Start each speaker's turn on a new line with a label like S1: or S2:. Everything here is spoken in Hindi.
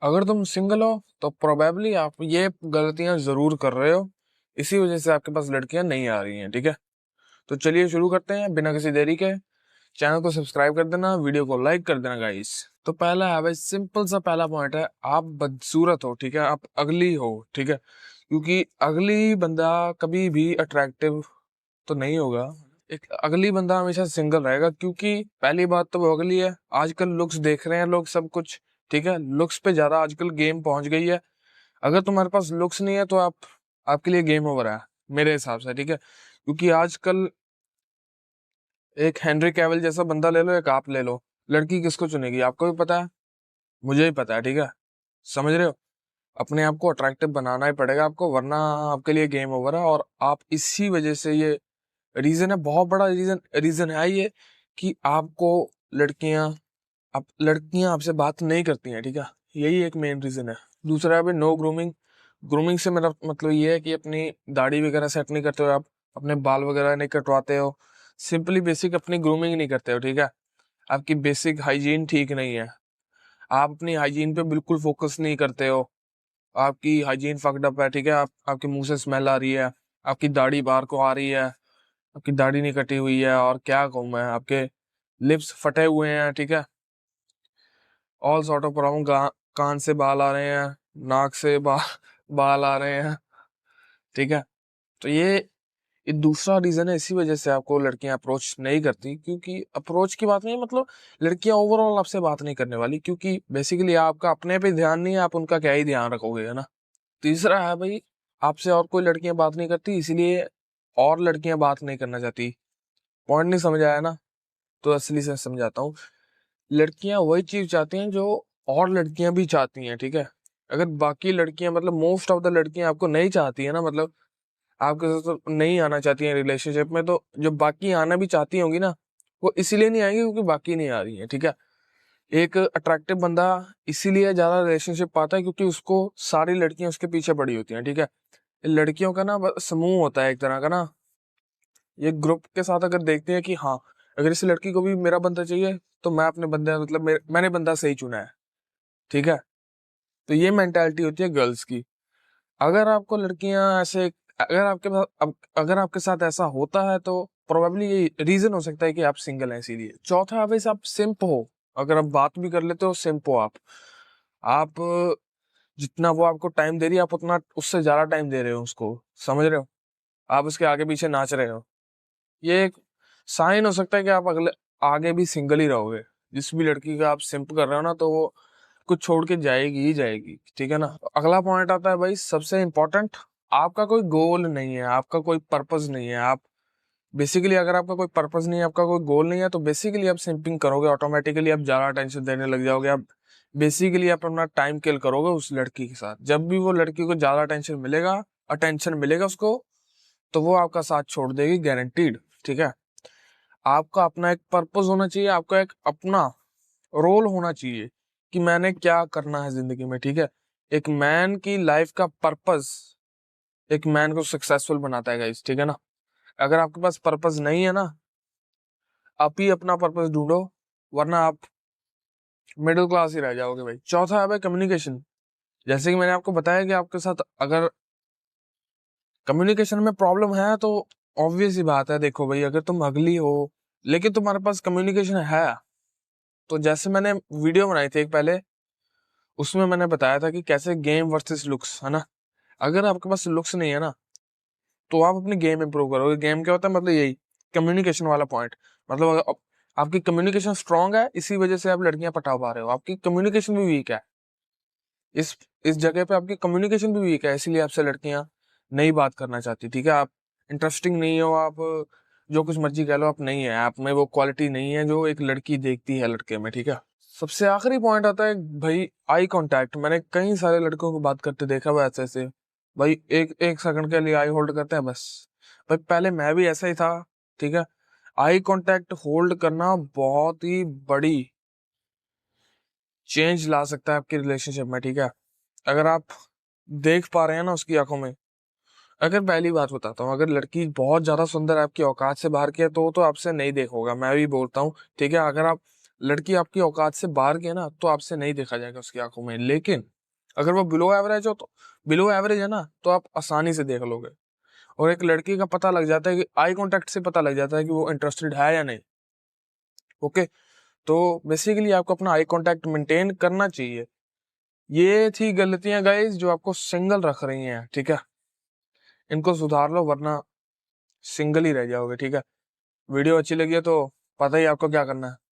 S1: अगर तुम सिंगल हो तो प्रोबेबली आप ये गलतियां जरूर कर रहे हो। इसी वजह से आपके पास लड़कियां नहीं आ रही हैं, ठीक है। तो चलिए शुरू करते हैं बिना किसी देरी के। चैनल को सब्सक्राइब कर देना, वीडियो को लाइक कर देना गाइस। तो पहला है भाई, सिंपल सा पहला पॉइंट है, आप बदसूरत हो, ठीक है, आप अगली हो, ठीक है। क्योंकि अगली बंदा कभी भी अट्रैक्टिव तो नहीं होगा। एक अगली बंदा हमेशा सिंगल रहेगा, क्योंकि पहली बात तो वो अगली है। आजकल लुक्स देख रहे हैं लोग सब कुछ, ठीक है। लुक्स पे ज्यादा आजकल गेम पहुंच गई है। अगर तुम्हारे पास लुक्स नहीं है तो आपके लिए गेम ओवर है मेरे हिसाब से, ठीक है। क्योंकि आजकल एक हेनरी कैविल जैसा बंदा ले लो, एक आप ले लो, लड़की किसको चुनेगी? आपको भी पता है, मुझे भी पता है, ठीक है। समझ रहे हो? अपने आप को अट्रैक्टिव बनाना ही पड़ेगा आपको, वरना आपके लिए गेम ओवर है। और आप इसी वजह से, ये रीजन है, बहुत बड़ा रीजन रीजन है ये, कि आपको लड़कियां लड़कियां आपसे बात नहीं करती हैं, ठीक है। यही एक मेन रीजन है। दूसरा है भाई, नो ग्रूमिंग। ग्रूमिंग से मेरा मतलब ये है कि अपनी दाढ़ी वगैरह सेट नहीं करते हो आप, अपने बाल वगैरह नहीं कटवाते हो, सिंपली बेसिक अपनी ग्रूमिंग नहीं करते हो, ठीक है। आपकी बेसिक हाइजीन ठीक नहीं है, आप अपनी हाइजीन पे बिल्कुल फोकस नहीं करते हो, आपकी हाइजीन फक्ड अप है, ठीक है। आपके मुंह से स्मेल आ रही है, आपकी दाढ़ी बाहर को आ रही है, आपकी दाढ़ी नहीं कटी हुई है, और क्या कहूँ मैं, आपके लिप्स फटे हुए हैं, ठीक है। ऑल सॉर्ट ऑफ प्रॉब्लम, कान से बाल आ रहे हैं, नाक से बाल आ रहे हैं, ठीक है। तो ये दूसरा रीजन है। इसी वजह से आपको लड़कियां अप्रोच नहीं करती, क्योंकि अप्रोच की बात नहीं, मतलब लड़कियां ओवरऑल आपसे बात नहीं करने वाली, क्योंकि बेसिकली आपका अपने पे ध्यान नहीं है, आप उनका क्या ही ध्यान रखोगे, है ना। तीसरा है भाई, आपसे और कोई लड़कियां बात नहीं करती, इसलिए और लड़कियां बात नहीं करना चाहती। पॉइंट नहीं समझ आया ना? तो असली से समझाता हूँ। लड़कियां वही चीज चाहती हैं जो और लड़कियां भी चाहती हैं, ठीक है। अगर बाकी लड़कियां, मतलब मोस्ट ऑफ द लड़कियां आपको नहीं चाहती है ना, मतलब आपके साथ तो नहीं आना चाहती हैं रिलेशनशिप में, तो जो बाकी आना भी चाहती होंगी ना, वो इसीलिए नहीं आएंगी क्योंकि बाकी नहीं आ रही है, ठीक है। एक अट्रैक्टिव बंदा इसीलिए ज्यादा रिलेशनशिप पाता है क्योंकि उसको सारी लड़कियां उसके पीछे पड़ी होती हैं, ठीक है। लड़कियों का ना समूह होता है एक तरह का ना, ये ग्रुप के साथ अगर देखते हैं कि हाँ, अगर इस लड़की को भी मेरा बंदा चाहिए, तो मैं अपने बंदे, मतलब मैंने बंदा सही चुना है, ठीक है। तो ये मेंटालिटी होती है गर्ल्स की। अगर आपको लड़कियां ऐसे, अगर आपके पास अगर आपके साथ ऐसा होता है, तो प्रोबेबली ये रीजन हो सकता है कि आप सिंगल हैं, इसीलिए। चौथा है, वैसे आप सिंप हो। अगर आप बात भी कर लेते हो, सिंप हो आप जितना वो आपको टाइम दे रही है, आप उतना उससे ज्यादा टाइम दे रहे हो उसको, समझ रहे हो? आप उसके आगे पीछे नाच रहे हो। ये एक साइन हो सकता है कि आप अगले आगे भी सिंगल ही रहोगे। जिस भी लड़की का आप सिंप कर रहे हो ना, तो वो कुछ छोड़ के जाएगी ही जाएगी, ठीक है ना। अगला पॉइंट आता है भाई, सबसे इंपॉर्टेंट, आपका कोई गोल नहीं है, आपका कोई पर्पस नहीं है। आप बेसिकली, अगर आपका कोई पर्पस नहीं है, आपका कोई गोल नहीं है, तो बेसिकली आप सिंपिंग करोगे, ऑटोमेटिकली आप ज्यादा अटेंशन देने लग जाओगे। आप बेसिकली आप अपना टाइम किल करोगे उस लड़की के साथ। जब भी वो लड़की को ज्यादा अटेंशन मिलेगा उसको, तो वो आपका साथ छोड़ देगी, गारंटीड, ठीक है। आपका अपना एक पर्पस होना चाहिए, आपका एक अपना रोल होना चाहिए कि मैंने क्या करना है जिंदगी में, ठीक है। एक मैन की लाइफ का पर्पस एक मैन को सक्सेसफुल बनाता है गाइस, ठीक है ना। अगर आपके पास पर्पस नहीं है ना, आप ही अपना पर्पस ढूंढो, वरना आप मिडिल क्लास ही रह जाओगे भाई। चौथा है भाई, कम्युनिकेशन। जैसे कि मैंने आपको बताया कि आपके साथ अगर कम्युनिकेशन में प्रॉब्लम है, तो ऑब्वियस ही बात है, देखो भाई, अगर तुम अगली हो लेकिन तुम्हारे पास कम्युनिकेशन है, तो जैसे मैंने वीडियो बनाई थी एक पहले, उसमें मैंने बताया था कि कैसे गेम वर्सेस लुक्स, है ना। अगर आपके पास लुक्स नहीं है ना, तो आप अपनी गेम इंप्रूव करोगे। गेम क्या होता है, मतलब यही कम्युनिकेशन वाला पॉइंट। मतलब अगर आपकी कम्युनिकेशन स्ट्रांग है, इसी वजह से आप लड़कियां पटा पा रहे हो। आपकी कम्युनिकेशन भी वीक है, इस इस जगह पे आपकी कम्युनिकेशन भी वीक है, इसीलिए आपसे लड़कियां नहीं बात करना चाहती, ठीक है। आप इंटरेस्टिंग नहीं हो, आप जो कुछ मर्जी कह लो, आप नहीं है, आप में वो क्वालिटी नहीं है जो एक लड़की देखती है लड़के में, ठीक है। सबसे आखिरी पॉइंट आता है भाई, आई कांटेक्ट। मैंने कई सारे लड़कों को बात करते देखा हुआ ऐसे ऐसे, भाई एक एक सेकंड के लिए आई होल्ड करते हैं बस। भाई पहले मैं भी ऐसा ही था, ठीक है। आई कांटेक्ट होल्ड करना बहुत ही बड़ी चेंज ला सकता है आपकी रिलेशनशिप में, ठीक है। अगर आप देख पा रहे हैं ना उसकी आंखों में, अगर पहली बात बताता हूँ, अगर लड़की बहुत ज्यादा सुंदर है, आपकी औकात से बाहर की है, तो आपसे नहीं देखोगा, मैं भी बोलता हूँ, ठीक है। अगर आप लड़की आपकी औकात से बाहर की है ना, तो आपसे नहीं देखा जाएगा उसकी आंखों में। लेकिन अगर वो बिलो एवरेज हो, तो बिलो एवरेज है ना, तो आप आसानी से देख लोगे। और एक लड़की का पता लग जाता है कि आई कांटेक्ट से पता लग जाता है कि वो इंटरेस्टेड है या नहीं। ओके, तो बेसिकली आपको अपना आई कांटेक्ट मेंटेन करना चाहिए। ये थी गलतियां गाइस जो आपको सिंगल रख रही हैं, ठीक है। इनको सुधार लो वरना सिंगल ही रह जाओगे, ठीक है। वीडियो अच्छी लगी है तो पता ही आपको क्या करना है।